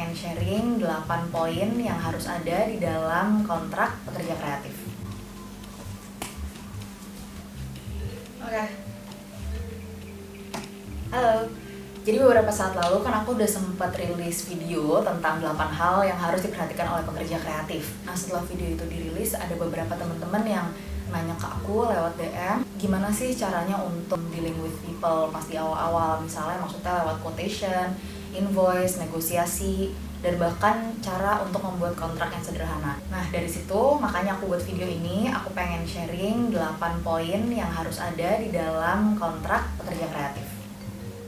pengen sharing 8 poin yang harus ada di dalam kontrak pekerja kreatif. Oke. Halo. Jadi beberapa saat lalu kan aku udah sempat rilis video tentang 8 hal yang harus diperhatikan oleh pekerja kreatif. Nah, setelah video itu dirilis, ada beberapa teman-teman yang nanya ke aku lewat DM, gimana sih caranya untuk dealing with people pas di awal-awal, misalnya maksudnya lewat quotation, invoice, negosiasi, dan bahkan cara untuk membuat kontrak yang sederhana. Nah, dari situ makanya aku buat video ini, aku pengen sharing 8 poin yang harus ada di dalam kontrak pekerja kreatif.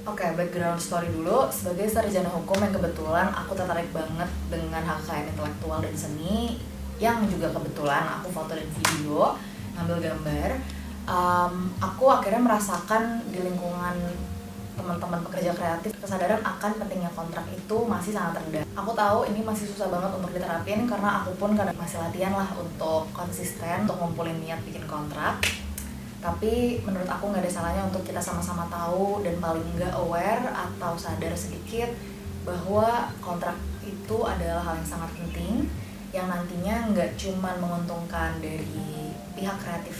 Oke, background story dulu. Sebagai sarjana hukum yang kebetulan aku tertarik banget dengan hak kekayaan intelektual dan seni, yang juga kebetulan aku foto dan video, ngambil gambar, aku akhirnya merasakan di lingkungan teman-teman pekerja kreatif kesadaran akan pentingnya kontrak itu masih sangat rendah. Aku tahu ini masih susah banget untuk diterapin karena aku pun kadang masih latihan lah untuk konsisten, untuk ngumpulin niat bikin kontrak. Tapi menurut aku nggak ada salahnya untuk kita sama-sama tahu dan paling nggak aware atau sadar sedikit bahwa kontrak itu adalah hal yang sangat penting yang nantinya nggak cuma menguntungkan dari pihak kreatif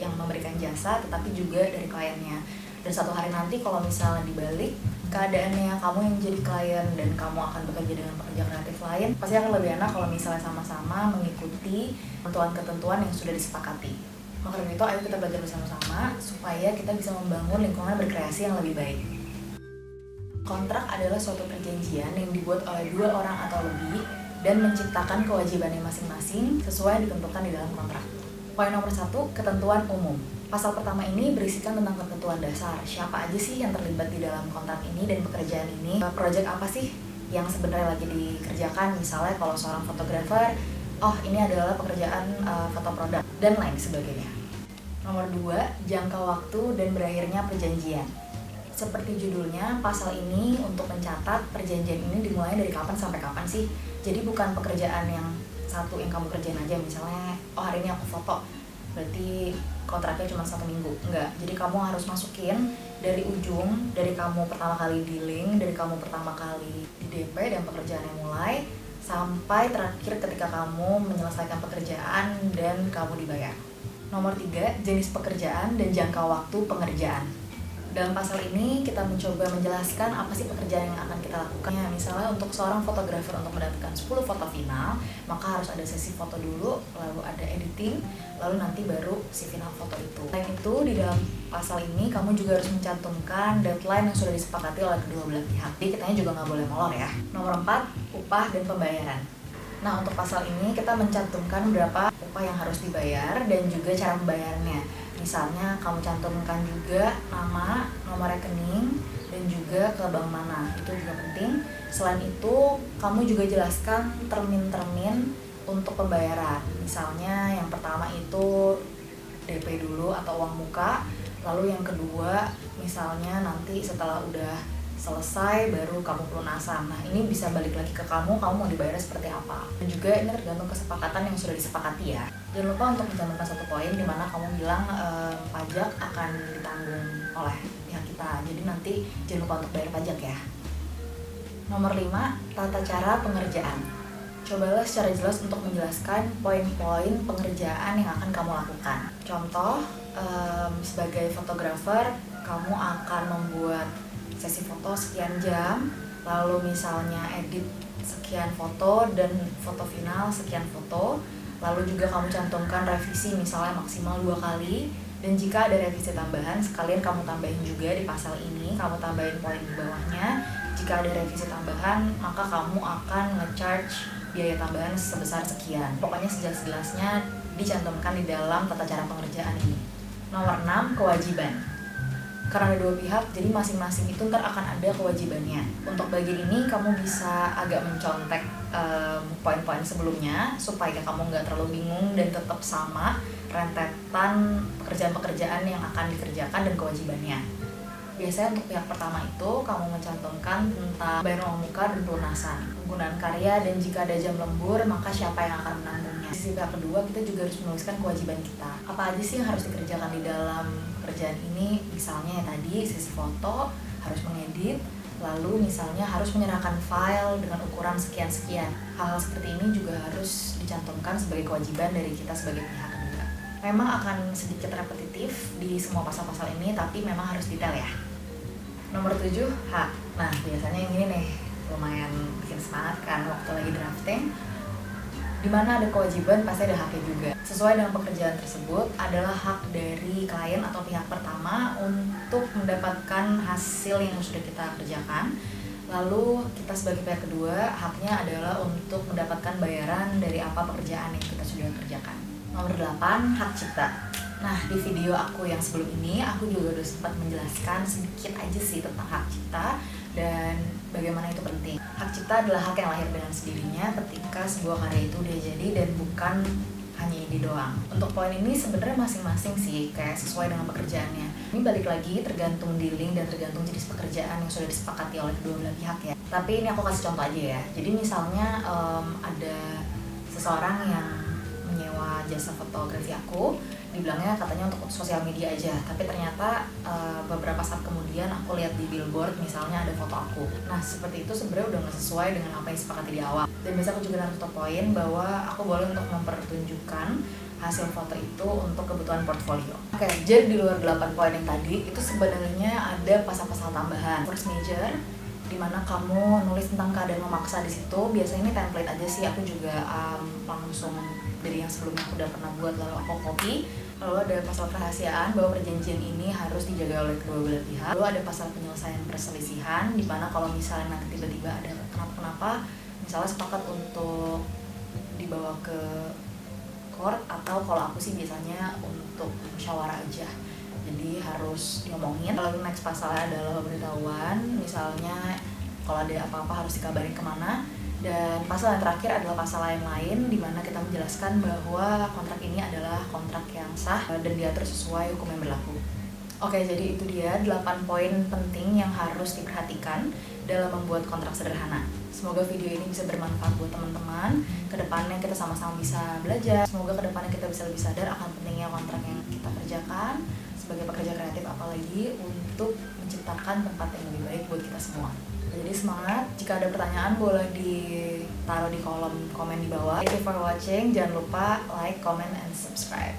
yang memberikan jasa, tetapi juga dari kliennya. Dan suatu hari nanti kalau misalnya dibalik keadaannya kamu yang jadi klien dan kamu akan bekerja dengan pekerja kreatif lain, pasti akan lebih enak kalau misalnya sama-sama mengikuti ketentuan-ketentuan yang sudah disepakati. Maka dari itu, ayo kita belajar bersama-sama supaya kita bisa membangun lingkungan berkreasi yang lebih baik. Kontrak adalah suatu perjanjian yang dibuat oleh 2 orang atau lebih dan menciptakan kewajibannya masing-masing sesuai ditentukan di dalam kontrak. Poin nomor 1, ketentuan umum. Pasal pertama ini berisikan tentang ketentuan dasar. Siapa aja sih yang terlibat di dalam kontrak ini dan pekerjaan ini? Project apa sih yang sebenarnya lagi dikerjakan? Misalnya kalau seorang fotografer, oh ini adalah pekerjaan foto produk dan lain sebagainya. Nomor 2, jangka waktu dan berakhirnya perjanjian. Seperti judulnya, pasal ini untuk mencatat perjanjian ini dimulai dari kapan sampai kapan sih. Jadi bukan pekerjaan yang satu yang kamu kerjain aja, misalnya oh hari ini aku foto, berarti kontraknya cuma 1 minggu. Enggak, jadi kamu harus masukin dari ujung, dari kamu pertama kali dealing, dari kamu pertama kali di DP dan pekerjaannya mulai, sampai terakhir ketika kamu menyelesaikan pekerjaan dan kamu dibayar. Nomor 3, jenis pekerjaan dan jangka waktu pengerjaan. Dalam pasal ini kita mencoba menjelaskan apa sih pekerjaan yang akan kita lakukan. Ya, misalnya untuk seorang fotografer untuk mendapatkan 10 foto final, maka harus ada sesi foto dulu, lalu ada editing, lalu nanti baru si final foto itu. Selain itu, di dalam pasal ini kamu juga harus mencantumkan deadline yang sudah disepakati oleh kedua belah pihak. Jadi kitanya juga nggak boleh molor ya. Nomor 4, upah dan pembayaran. Nah, untuk pasal ini kita mencantumkan berapa upah yang harus dibayar dan juga cara pembayarannya. Misalnya kamu cantumkan juga nama, nomor rekening, dan juga ke bank mana, itu juga penting. Selain itu, kamu juga jelaskan termin-termin untuk pembayaran. Misalnya yang pertama itu DP dulu atau uang muka, lalu yang kedua misalnya nanti setelah udah selesai baru kamu pelunasan. Nah, ini bisa balik lagi ke kamu mau dibayar seperti apa. Dan juga ini tergantung kesepakatan yang sudah disepakati ya. Jangan lupa untuk mencantumkan 1 poin di mana kamu bilang pajak akan ditanggung oleh pihak kita. Jadi nanti jangan lupa untuk bayar pajak ya. Nomor 5, tata cara pengerjaan. Cobalah secara jelas untuk menjelaskan poin-poin pengerjaan yang akan kamu lakukan. Contoh, sebagai fotografer, kamu akan membuat sesi foto sekian jam, lalu misalnya edit sekian foto dan foto final sekian foto, lalu juga kamu cantumkan revisi misalnya maksimal 2 kali, dan jika ada revisi tambahan sekalian kamu tambahin juga di pasal ini, kamu tambahin poin di bawahnya. Jika ada revisi tambahan maka kamu akan nge-charge biaya tambahan sebesar sekian. Pokoknya sejelas-jelasnya dicantumkan di dalam tata cara pengerjaan ini. Nomor 6, kewajiban. Karena ada 2 pihak, jadi masing-masing itu ntar akan ada kewajibannya. Untuk bagian ini kamu bisa agak mencontek poin-poin sebelumnya supaya kamu nggak terlalu bingung dan tetap sama rentetan pekerjaan-pekerjaan yang akan dikerjakan dan kewajibannya. Biasanya untuk pihak pertama itu kamu mencantumkan tentang bayar uang muka dan pelunasan, penggunaan karya, dan jika ada jam lembur maka siapa yang akan menanggungnya. Di sisi pihak kedua kita juga harus menuliskan kewajiban kita. Apa aja sih yang harus dikerjakan di dalam pekerjaan ini? Misalnya ya tadi sesi foto, harus mengedit, Lalu misalnya harus menyerahkan file dengan ukuran sekian-sekian. Hal-hal seperti ini juga harus dicantumkan sebagai kewajiban dari kita sebagai pihak ketiga. Memang akan sedikit repetitif di semua pasal-pasal ini, tapi memang harus detail ya. Nomor 7, hak. Nah, biasanya yang ini nih, lumayan bikin semangat kan waktu lagi drafting. Dimana ada kewajiban, pasti ada haknya juga. Sesuai dengan pekerjaan tersebut adalah hak dari klien atau pihak pertama untuk mendapatkan hasil yang sudah kita kerjakan. Lalu kita sebagai pihak kedua, haknya adalah untuk mendapatkan bayaran dari apa pekerjaan yang kita sudah kerjakan. Nomor 8, hak cipta. Nah, di video aku yang sebelum ini, aku juga udah sempat menjelaskan sedikit aja sih tentang hak cipta dan bagaimana itu penting. Hak cipta adalah hak yang lahir dengan sendirinya ketika sebuah karya itu udah jadi dan bukan hanya ini doang. Untuk poin ini sebenarnya masing-masing sih, kayak sesuai dengan pekerjaannya. Ini balik lagi tergantung dealing dan tergantung jenis pekerjaan yang sudah disepakati oleh kedua belah pihak ya. Tapi ini aku kasih contoh aja ya. Jadi misalnya ada seseorang yang menyewa jasa fotografi aku, dibilangnya katanya untuk sosial media aja, tapi ternyata beberapa saat kemudian aku lihat di billboard misalnya ada foto aku. Nah, seperti itu sebenarnya udah nggak sesuai dengan apa yang disepakati di awal. Dan biasa aku juga naruh poin bahwa aku boleh untuk mempertunjukkan hasil foto itu untuk kebutuhan portfolio. Oke, jadi di luar 8 poin yang tadi itu sebenarnya ada pasal-pasal tambahan. Force major, dimana kamu nulis tentang keadaan memaksa di situ. Biasanya ini template aja sih, aku juga langsung dari yang sebelumnya aku udah pernah buat lalu aku copy. Lalu ada pasal kerahasiaan bahwa perjanjian ini harus dijaga oleh kedua belah pihak. Lalu ada pasal penyelesaian perselisihan, dimana kalau misalnya nanti tiba-tiba ada kenapa-kenapa, misalnya sepakat untuk dibawa ke court, atau kalau aku sih biasanya untuk musyawarah aja, jadi harus diomongin. Lalu next pasalnya adalah pemberitahuan, misalnya kalau ada apa-apa harus dikabarin kemana. Dan pasal yang terakhir adalah pasal lain-lain, di mana kita menjelaskan bahwa kontrak ini adalah kontrak yang sah dan diatur sesuai hukum yang berlaku. Oke, jadi itu dia 8 poin penting yang harus diperhatikan dalam membuat kontrak sederhana. Semoga video ini bisa bermanfaat buat teman-teman. Kedepannya kita sama-sama bisa belajar. Semoga kedepannya kita bisa lebih sadar akan pentingnya kontrak yang kita kerjakan sebagai pekerja kreatif, apalagi untuk menciptakan tempat yang lebih baik buat kita semua. Jadi semangat. Jika ada pertanyaan boleh ditaruh di kolom komen di bawah. Thank you for watching. Jangan lupa like, comment, and subscribe.